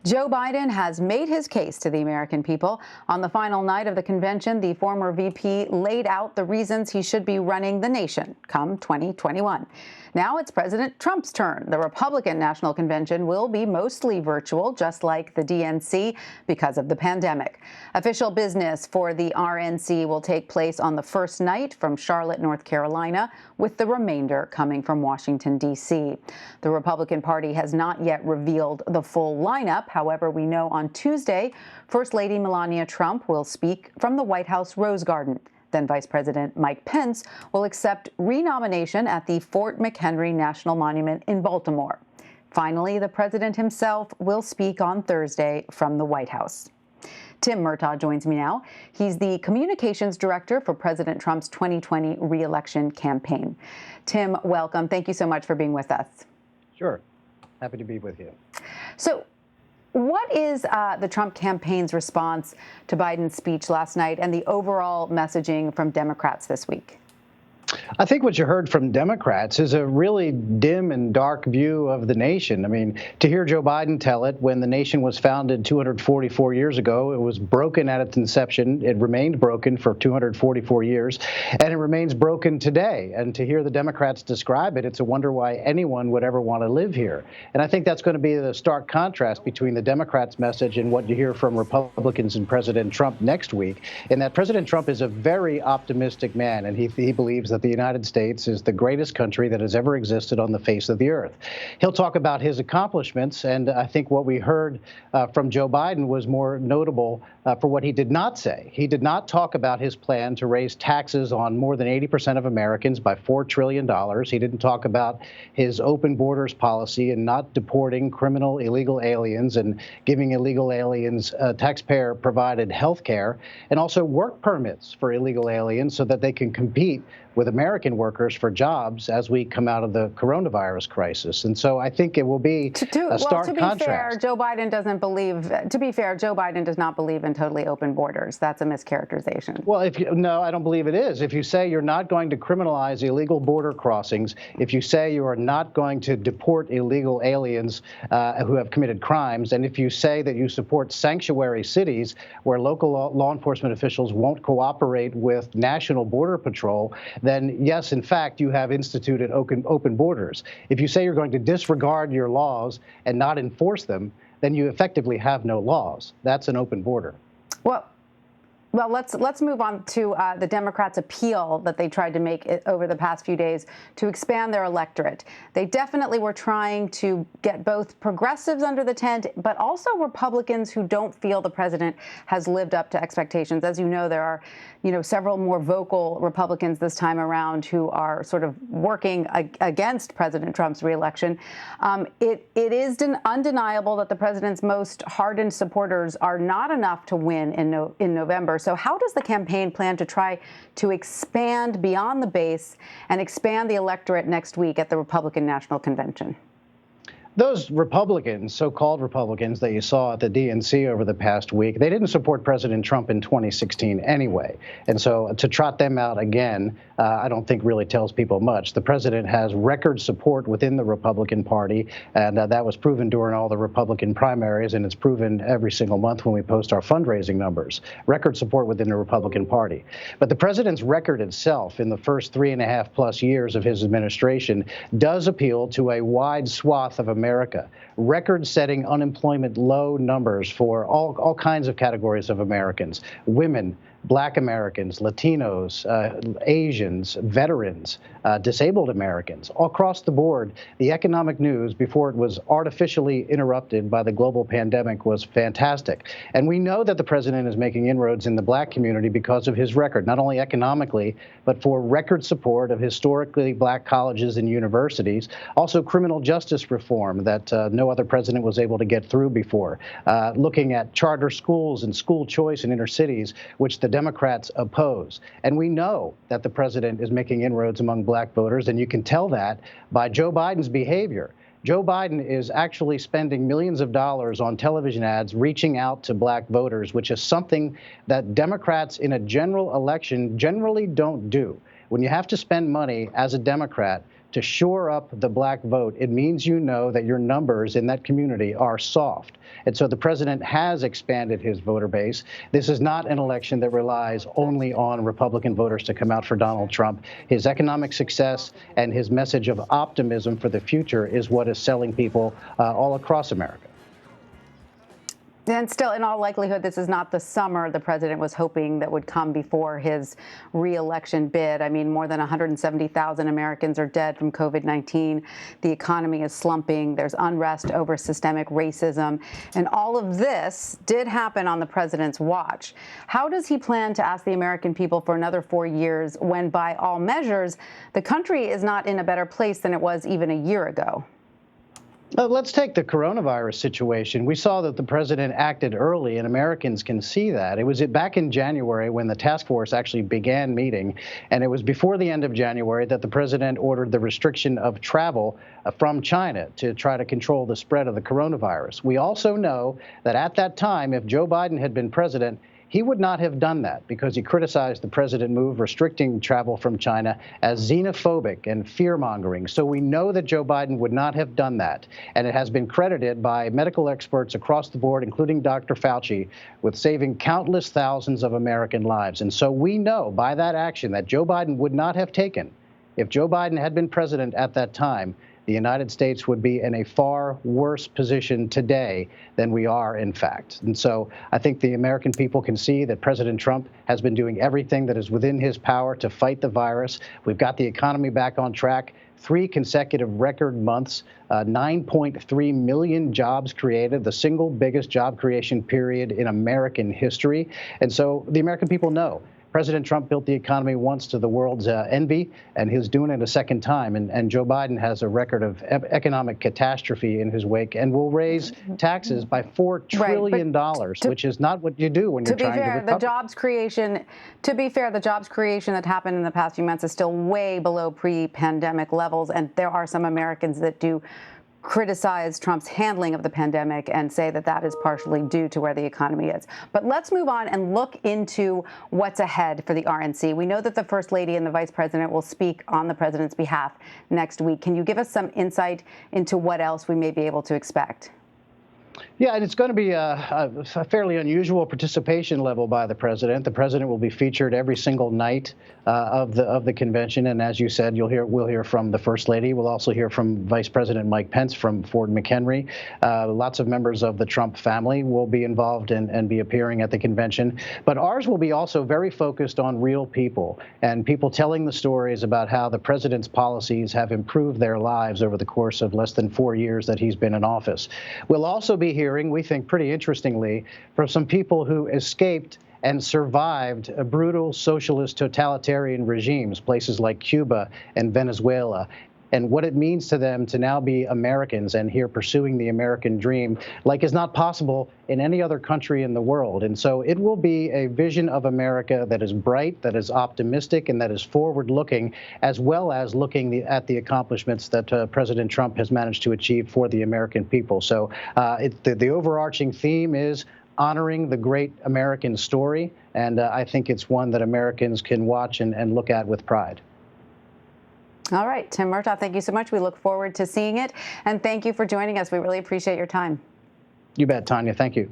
Joe Biden has made his case to the American people. On the final night of the convention, the former VP laid out the reasons he should be running the nation come 2021. Now it's President Trump's turn. The Republican National Convention will be mostly virtual, just like the DNC, because of the pandemic. Official business for the RNC will take place on the first night from Charlotte, North Carolina, with the remainder coming from Washington, D.C. The Republican Party has not yet revealed the full lineup. However, we know on Tuesday, First Lady Melania Trump will speak from the White House Rose Garden. Then Vice President Mike Pence will accept renomination at the Fort McHenry National Monument in Baltimore. Finally, the president himself will speak on Thursday from the White House. Tim Murtaugh joins me now. He's the communications director for President Trump's 2020 re-election campaign. Tim, welcome. Thank you so much for being with us. Sure. Happy to be with you. So, what is the Trump campaign's response to Biden's speech last night and the overall messaging from Democrats this week? I think what you heard from Democrats is a really dim and dark view of the nation. I mean, to hear Joe Biden tell it, when the nation was founded 244 years ago, it was broken at its inception. It remained broken for 244 years, and it remains broken today. And to hear the Democrats describe it, it's a wonder why anyone would ever want to live here. And I think that's going to be the stark contrast between the Democrats' message and what you hear from Republicans and President Trump next week, in that President Trump is a very optimistic man, and he believes that the United States is the greatest country that has ever existed on the face of the earth. He'll talk about his accomplishments, and I think what we heard from Joe Biden was more notable for what he did not say. He did not talk about his plan to raise taxes on more than 80% of Americans by $4 trillion. He didn't talk about his open borders policy and not deporting criminal illegal aliens and giving illegal aliens taxpayer-provided health care, and also work permits for illegal aliens so that they can compete with American workers for jobs as we come out of the coronavirus crisis. And so I think it will be a stark contrast. Fair, Joe Biden doesn't believe, to be fair, Joe Biden does not believe in totally open borders. That's a mischaracterization. Well, no, I don't believe it is. If you say you're not going to criminalize illegal border crossings, if you say you are not going to deport illegal aliens who have committed crimes, and if you say that you support sanctuary cities where local law enforcement officials won't cooperate with national border patrol, then yes, in fact, you have instituted open borders. If you say you're going to disregard your laws and not enforce them, then you effectively have no laws. That's an open border. Well, let's move on to the Democrats' appeal that they tried to make over the past few days to expand their electorate. They definitely were trying to get both progressives under the tent, but also Republicans who don't feel the president has lived up to expectations. As you know, there are, several more vocal Republicans this time around who are sort of working against President Trump's reelection. It is undeniable that the president's most hardened supporters are not enough to win in November. So how does the campaign plan to try to expand beyond the base and expand the electorate next week at the Republican National Convention? Those Republicans, so-called Republicans that you saw at the DNC over the past week, they didn't support President Trump in 2016 anyway. And so to trot them out again, I don't think really tells people much. The president has record support within the Republican Party, and that was proven during all the Republican primaries, and it's proven every single month when we post our fundraising numbers. Record support within the Republican Party. But the president's record itself in the first 3.5+ years of his administration does appeal to a wide swath of America. Record-setting unemployment low numbers for all kinds of categories of Americans: women, Black Americans, Latinos, Asians, veterans, disabled Americans. All across the board, the economic news before it was artificially interrupted by the global pandemic was fantastic. And we know that the president is making inroads in the Black community because of his record, not only economically, but for record support of historically Black colleges and universities. Also criminal justice reform that no other president was able to get through before. Looking at charter schools and school choice in inner cities, which the Democrats oppose. And we know that the president is making inroads among Black voters, and you can tell that by Joe Biden's behavior. Joe Biden is actually spending millions of dollars on television ads reaching out to Black voters, which is something that Democrats in a general election generally don't do. When you have to spend money as a Democrat to shore up the black vote, it means you know that your numbers in that community are soft. And so the president has expanded his voter base. This is not an election that relies only on Republican voters to come out for Donald Trump. His economic success and his message of optimism for the future is what is selling people all across America. And still, in all likelihood, this is not the summer the president was hoping that would come before his re-election bid. I mean, more than 170,000 Americans are dead from COVID-19. The economy is slumping. There's unrest over systemic racism. And all of this did happen on the president's watch. How does he plan to ask the American people for another 4 years when, by all measures, the country is not in a better place than it was even a year ago? Let's take the coronavirus situation. We saw that the president acted early, and Americans can see that. It was back in January when the task force actually began meeting, and it was before the end of January that the president ordered the restriction of travel from China to try to control the spread of the coronavirus. We also know that at that time, if Joe Biden had been president, he would not have done that because he criticized the president move restricting travel from China as xenophobic and fear-mongering. So we know that Joe Biden would not have done that. And it has been credited by medical experts across the board, including Dr. Fauci, with saving countless thousands of American lives. And so we know by that action that Joe Biden would not have taken if Joe Biden had been president at that time. The United States would be in a far worse position today than we are, in fact. And so I think the American people can see that President Trump has been doing everything that is within his power to fight the virus. We've got the economy back on track. 3 consecutive record months, 9.3 million jobs created, the single biggest job creation period in American history. And so the American people know President Trump built the economy once to the world's envy, and he's doing it a second time. And Joe Biden has a record of economic catastrophe in his wake and will raise taxes by $4 trillion, which is not what you do when you're trying to recover. To be fair, the jobs creation that happened in the past few months is still way below pre-pandemic levels, and there are some Americans that do criticize Trump's handling of the pandemic and say that that is partially due to where the economy is. But let's move on and look into what's ahead for the RNC. We know that the First Lady and the Vice President will speak on the president's behalf next week. Can you give us some insight into what else we may be able to expect? Yeah, and it's going to be a fairly unusual participation level by the president. The president will be featured every single night of the convention, and as you said, we'll hear from the First Lady. We'll also hear from Vice President Mike Pence from Ford McHenry. Lots of members of the Trump family will be involved and be appearing at the convention. But ours will be also very focused on real people and people telling the stories about how the president's policies have improved their lives over the course of less than 4 years that he's been in office. We'll also be hearing, we think pretty interestingly, from some people who escaped and survived brutal socialist totalitarian regimes, places like Cuba and Venezuela, and what it means to them to now be Americans and here pursuing the American dream like is not possible in any other country in the world. And so it will be a vision of America that is bright, that is optimistic, and that is forward-looking, as well as looking at the accomplishments that President Trump has managed to achieve for the American people. So the overarching theme is honoring the great American story, and I think it's one that Americans can watch and look at with pride. All right, Tim Murtaugh, thank you so much. We look forward to seeing it, and thank you for joining us. We really appreciate your time. You bet, Tanya. Thank you.